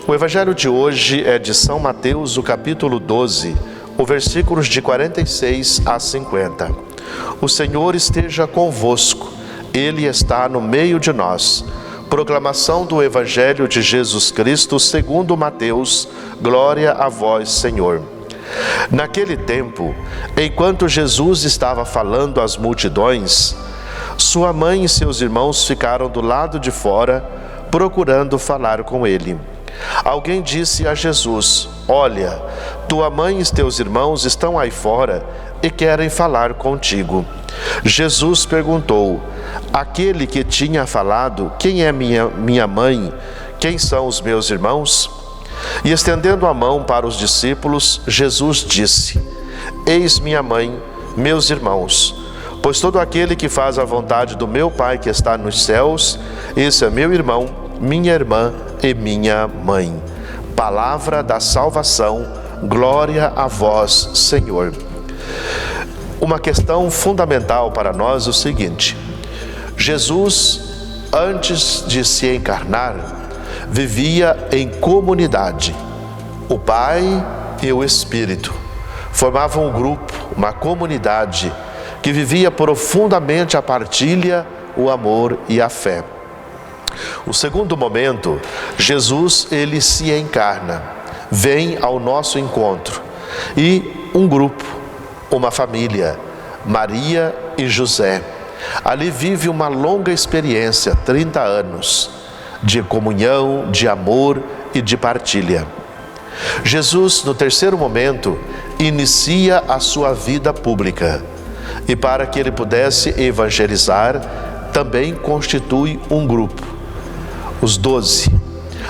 O evangelho de hoje é de São Mateus, o capítulo 12, os versículos de 46 a 50. O Senhor esteja convosco, Ele está no meio de nós. Proclamação do evangelho de Jesus Cristo segundo Mateus. Glória a vós, Senhor. Naquele tempo, enquanto Jesus estava falando às multidões, sua mãe e seus irmãos ficaram do lado de fora, procurando falar com ele. Alguém disse a Jesus: Olha, tua mãe e teus irmãos estão aí fora e querem falar contigo. Jesus perguntou: Aquele que tinha falado, quem é minha mãe? Quem são os meus irmãos? E estendendo a mão para os discípulos, Jesus disse: Eis minha mãe, meus irmãos. Pois todo aquele que faz a vontade do meu Pai que está nos céus, esse é meu irmão, minha irmã e minha mãe. Palavra da salvação, glória a vós, Senhor. Uma questão fundamental para nós é o seguinte: Jesus, antes de se encarnar, vivia em comunidade. O Pai e o Espírito formavam um grupo, uma comunidade que vivia profundamente a partilha, o amor e a fé. O segundo momento, Jesus, ele se encarna, vem ao nosso encontro e um grupo, uma família, Maria e José, ali vive uma longa experiência, 30 anos, de comunhão, de amor e de partilha. Jesus, no terceiro momento, inicia a sua vida pública e para que ele pudesse evangelizar, também constitui um grupo, os 12,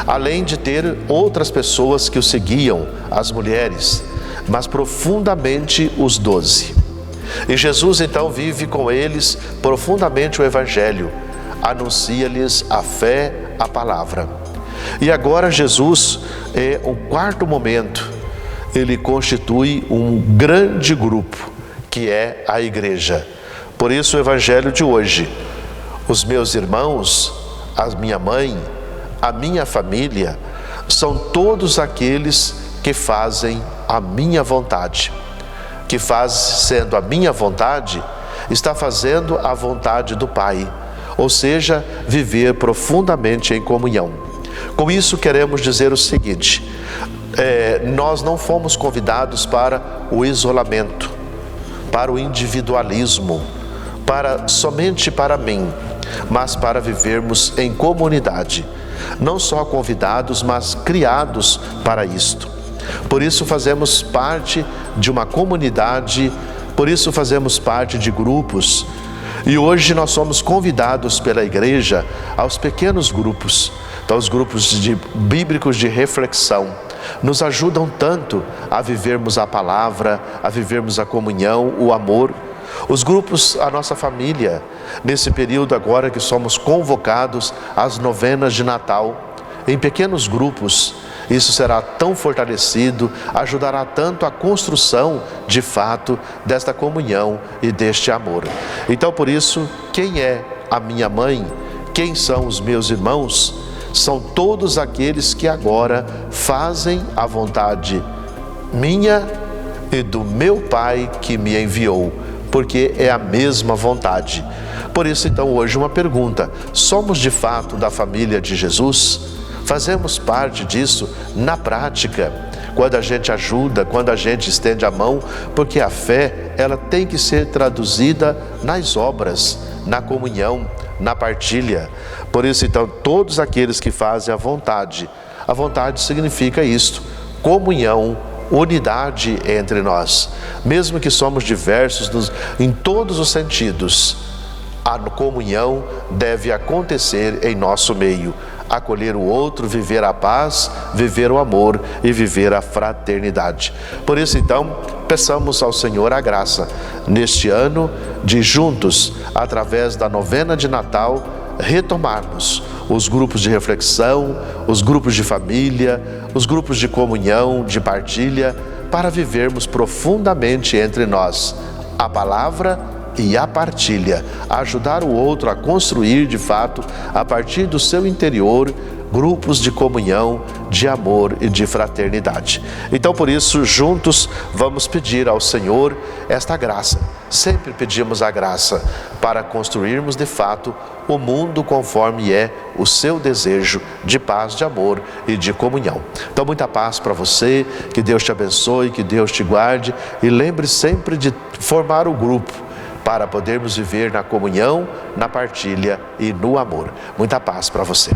além de ter outras pessoas que o seguiam, as mulheres, mas profundamente os 12. E Jesus então vive com eles profundamente o evangelho, anuncia-lhes a fé, a palavra. E agora Jesus é o quarto momento, ele constitui um grande grupo, que é a igreja. Por isso o evangelho de hoje: os meus irmãos, a minha mãe, a minha família, são todos aqueles que fazem a minha vontade. Que faz, sendo a minha vontade, está fazendo a vontade do Pai, ou seja, viver profundamente em comunhão. Com isso queremos dizer o seguinte: nós não fomos convidados para o isolamento, para o individualismo, somente para mim, mas para vivermos em comunidade. Não só convidados, mas criados para isto. Por isso fazemos parte de uma comunidade, por isso fazemos parte de grupos. E hoje nós somos convidados pela igreja aos pequenos grupos. Então os grupos bíblicos de reflexão nos ajudam tanto a vivermos a palavra, a vivermos a comunhão, o amor. Os grupos, a nossa família, nesse período agora que somos convocados às novenas de Natal, em pequenos grupos, isso será tão fortalecido, ajudará tanto a construção, de fato, desta comunhão e deste amor. Então, por isso, quem é a minha mãe? Quem são os meus irmãos? São todos aqueles que agora fazem a vontade minha e do meu Pai que me enviou, porque é a mesma vontade. Por isso, então, hoje uma pergunta: somos de fato da família de Jesus? Fazemos parte disso na prática, quando a gente ajuda, quando a gente estende a mão, porque a fé, ela tem que ser traduzida nas obras, na comunhão, na partilha. Por isso, então, todos aqueles que fazem a vontade significa isto: comunhão, unidade entre nós. Mesmo que somos diversos em todos os sentidos, a comunhão deve acontecer em nosso meio. Acolher o outro, viver a paz, viver o amor e viver a fraternidade. Por isso, então, peçamos ao Senhor a graça, neste ano, de juntos, através da novena de Natal, retomarmos os grupos de reflexão, os grupos de família, os grupos de comunhão, de partilha, para vivermos profundamente entre nós a palavra e a partilha, ajudar o outro a construir de fato, a partir do seu interior, grupos de comunhão, de amor e de fraternidade. Então, por isso, juntos vamos pedir ao Senhor esta graça. Sempre pedimos a graça para construirmos de fato o mundo conforme é o seu desejo de paz, de amor e de comunhão. Então, muita paz para você, que Deus te abençoe, que Deus te guarde e lembre sempre de formar o grupo para podermos viver na comunhão, na partilha e no amor. Muita paz para você.